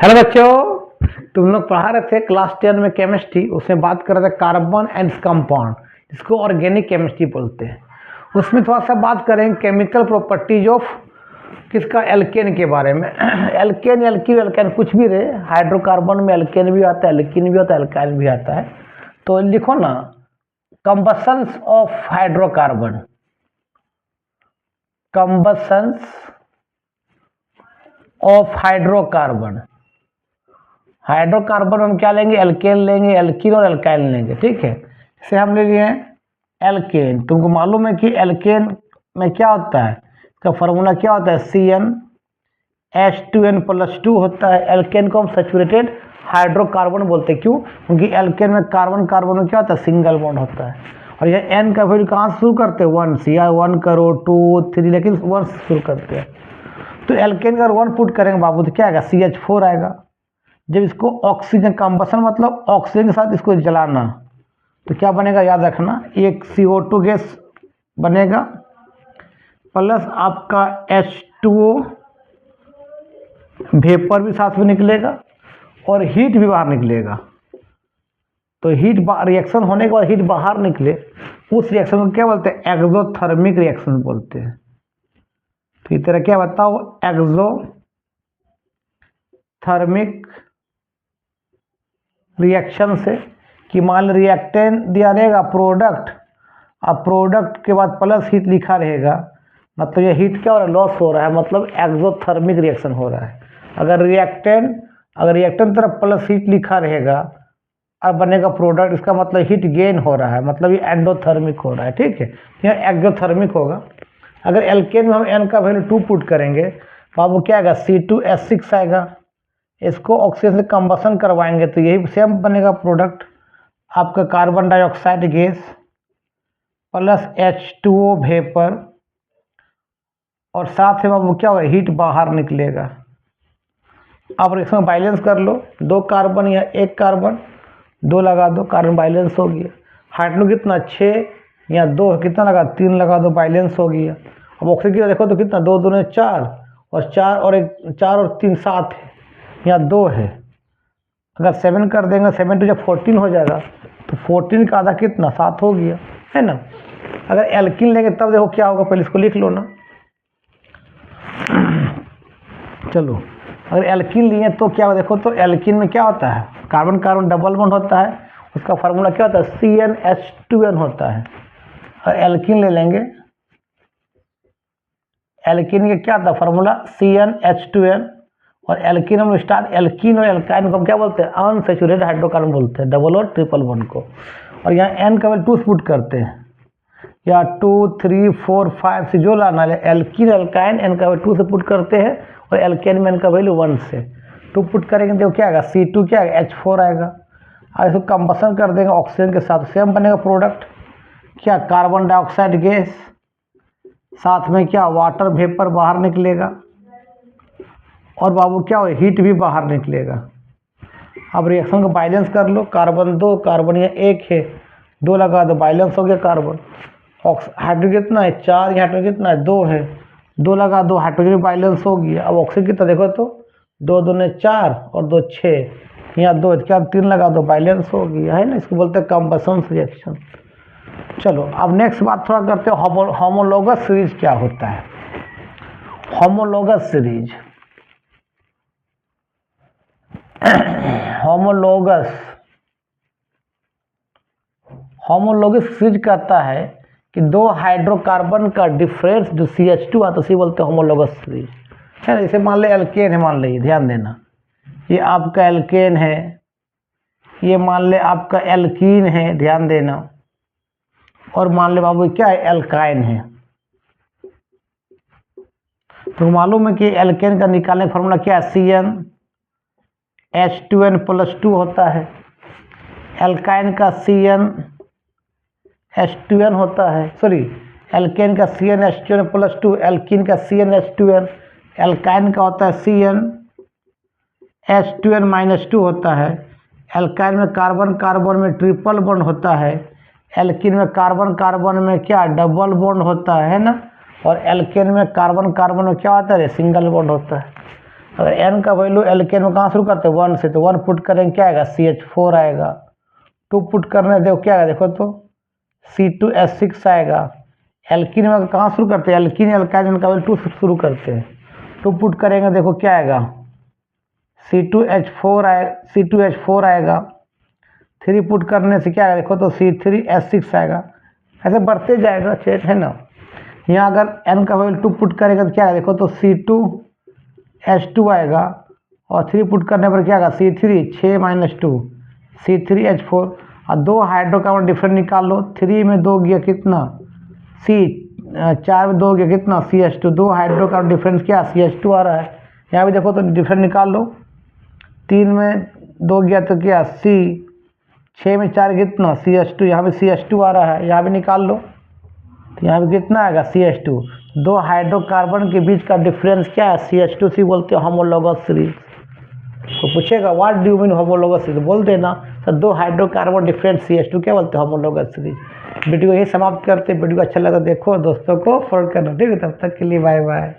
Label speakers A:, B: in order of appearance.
A: Hello बच्चों, तुम लोग पढ़ा रहे थे क्लास 10 में केमिस्ट्री। उसमें बात कर रहे थे कार्बन एंड कंपाउंड, जिसको ऑर्गेनिक केमिस्ट्री बोलते हैं। उसमें थोड़ा सा बात करेंगे केमिकल प्रॉपर्टीज ऑफ किसका, एल्केन के बारे में। एल्केन एल्किन एल्काइन कुछ भी रहे, हाइड्रोकार्बन में एल्केन भी आता है, एल्किन भी आता है, एल्काइन भी आता है। तो लिखो ना, combustion of hydrocarbon, combustion of hydrocarbon. Hydrocarbon हम क्या लेंगे, एल्केन लेंगे, एल्किन और एल्काइन लेंगे। ठीक है, इसे हम ले लिए एल्केन। तुमको मालूम है कि एल्केन में क्या होता है, इसका फार्मूला क्या होता है, CnH2n+2 होता है। एल्केन को हम सैचुरेटेड हाइड्रोकार्बन बोलते हैं। क्यों? क्योंकि एल्केन में कार्बन कार्बन में क्या होता है, सिंगल बॉन्ड होता है। और यह एन का वैल्यू कहाँ से शुरू करते हैं, 1 से, या 1 करो 2 3, लेकिन 1 से शुरू करते हैं। तो एल्केन का 1 पुट करेंगे बाबू तो क्या आएगा, CH4 आएगा। जब इसको ऑक्सीजन, कंबसन मतलब ऑक्सीजन के साथ इसको जलाना, तो क्या बनेगा, याद रखना, एक CO2 गैस बनेगा प्लस आपका H2O वेपर भी साथ में निकलेगा और हीट भी बाहर निकलेगा। तो हीट रिएक्शन होने के बाद हीट बाहर निकले, उस रिएक्शन को क्या बोलते हैं, एक्सोथर्मिक रिएक्शन बोलते हैं। तो इस तरह क्या बताओ, एक्सोथर्मिक रिएक्शन से, कि मान लो रिएक्टेंट दिया रहेगा प्रोडक्ट, अब प्रोडक्ट के बाद प्लस हीट लिखा रहेगा, मतलब ये हीट क्या हो रहा है, लॉस हो रहा है, मतलब एक्सोथर्मिक रिएक्शन हो रहा है। अगर रिएक्टेंट तरफ प्लस हीट लिखा रहेगा, अब बनेगा प्रोडक्ट, इसका मतलब हीट गेन हो रहा है, मतलब ये एंडोथर्मिक हो रहा है। ठीक है, यह एक्सोथर्मिक होगा। अगर एल्केन में हम एन का वैल्यू 2 पुट करेंगे तो आपको क्या आएगा, C2H6 आएगा। इसको ऑक्सीजन से कंबसन करवाएंगे तो यही सेम बनेगा प्रोडक्ट, आपका carbon dioxide gas plus H2O vapour, और साथ में अब क्या होगा, हीट बाहर निकलेगा। अब इसमें बैलेंस कर लो, 2 कार्बन या 1 कार्बन, 2 लगा दो, कार्बन बैलेंस हो गया। हाइड्रोजन कितना, 6 या 2 कितना लगा, 3 लगा दो, बैलेंस हो गया। अब ऑक्सीजन की देखो तो कितना, 2 दूने 4, और 4 और 3 7 है, या 2 है। अगर 7 कर देंगे, 7 to जब 14 हो जाएगा, तो 14 का आधा कितना, 7 हो गया, है ना। अगर एल्किन लेंगे तब देखो क्या होगा, पहले इसको लिख लो ना। चलो, अगर एल्किन लिए तो क्या होगा, देखो तो एल्किन में क्या होता है, कार्बन कार्बन डबल बॉन्ड होता है, उसका फार्मूला क्या होता है, CnH2n होता है। और एल्किन ले लेंगे, एल्किन का क्या था फार्मूला, CnH2n। और एल्किन हम स्टार्ट, एल्किन और एल्काइन को हम क्या बोलते हैं, अनसैचुरेटेड हाइड्रोकार्बन बोलते हैं, डबल और ट्रिपल बॉन्ड को। और यहाँ एन का वैल्यू 2 पुट करते हैं, या 2 3 4 5 से जो लाना है, एल्किन एल्काइन एन का वैल्यू 2 से पुट करते हैं, और एल्केन में एन का वैल्यू 1 से 2 पुट करेंगे तो क्या आएगा, C2 क्या आएगा, H4 आएगा। और इसको कंबसन कर देंगे ऑक्सीजन के साथ, सेम बनेगा प्रोडक्ट, क्या, कार्बन डाइऑक्साइड गैस, साथ में क्या, वाटर वेपर बाहर निकलेगा, और बाबू क्या हो, हीट भी बाहर निकलेगा। अब रिएक्शन को बैलेंस कर लो, कार्बन 2 कार्बन या 1 है, 2 लगा दो, बैलेंस हो गया कार्बन। हाइड्रोजन कितना है, 4, या हाइड्रोजन कितना है, 2 है, 2 लगा दो, हाइड्रोजन बैलेंस हो गया। अब ऑक्सीजन कितना देखो तो, 2 दूने 4 और 2 6, यहाँ 2 क्या, 3 लगा दो, बैलेंस हो गया, है ना। इसको बोलते हैं कंबसन रिएक्शन। चलो अब नेक्स्ट बात थोड़ा करते हैं, होमोलोगस सीरीज क्या होता है। होमोलोगस सीरीज, होमोलोगस सीरीज कहता है कि 2 हाइड्रोकार्बन का डिफरेंस जो CH2 आता है, उसे बोलते हैं होमोलोगस सीरीज, है ना। जैसे मान ले एल्केन है, मान लीजिए, ध्यान देना, ये आपका एल्केन है, ये मान ले आपका एल्कीन है, ध्यान देना, और मान ले बाबू क्या है, एल्काइन है। तो मालूम है कि एल्केन का निकालने का फॉर्मूला क्या है, CnH2n+2 होता है। एल्काइन का CnH2n होता है, सॉरी, एल्केन का CnH2n+2, एल्कीन का CnH2n, एल्काइन का होता है CnH2n-2 होता है। एल्काइन में कार्बन कार्बन में ट्रिपल बॉन्ड होता है, एल्कीन में कार्बन कार्बन में क्या, डबल बॉन्ड होता है ना। और एल्केन में कार्बन कार्बन में क्या होता है, सिंगल बॉन्ड होता है। अगर एन का वैल्यू एल्केन में कहाँ शुरू करते हैं 1 से, तो 1 पुट करेंगे क्या आएगा CH4 आएगा। 2 पुट करने देखो क्या आएगा, देखो तो C2H6 आएगा। एल्कीन में कहाँ शुरू करते हैं, एल्कीन एल्काइन का वैल्यू 2 से शुरू करते हैं। 2 पुट करेंगे देखो क्या आएगा C2H4 आएगा। 3 पुट करने से क्या आएगा देखो तो C3H6 आएगा। ऐसे बढ़ते जाएगा, चेक है ना। यहाँ अगर n का वैल्यू 2 पुट करेगा तो क्या आएगा देखो तो C2H2 आएगा, और 3 पुट करने पर क्या आएगा C3 6 - 2 C3H4। और 2 हाइड्रोकार्बन डिफरेंट निकाल लो। 3 में 2 गया कितना 4 में 2 गया कितना CH2। 2 हाइड्रोकार्बन डिफरेंस क्या CH2 आ रहा है। यहाँ भी देखो तो डिफरेंट निकाल लो। 3 में 2 गया तो क्या C, 6 में 4 कितना CH2, यहाँ भी CH2 आ रहा है, यहाँ भी निकाल लो। तो यहाँ भी कितना आएगा CH2। 2 हाइड्रोकार्बन के बीच का डिफरेंस क्या है CH2C बोलते हैं होमोलॉगस सीरीज। तो पूछेगा what do you mean homologous series, बोल देना तो 2 हाइड्रोकार्बन डिफरेंट CH2 क्या बोलते हैं होमोलॉगस सीरीज। वीडियो यही समाप्त करते। वीडियो अच्छा लगा देखो, दोस्तों को फॉरवर्ड करना, ठीक है। तब तक के लिए बाय बाय।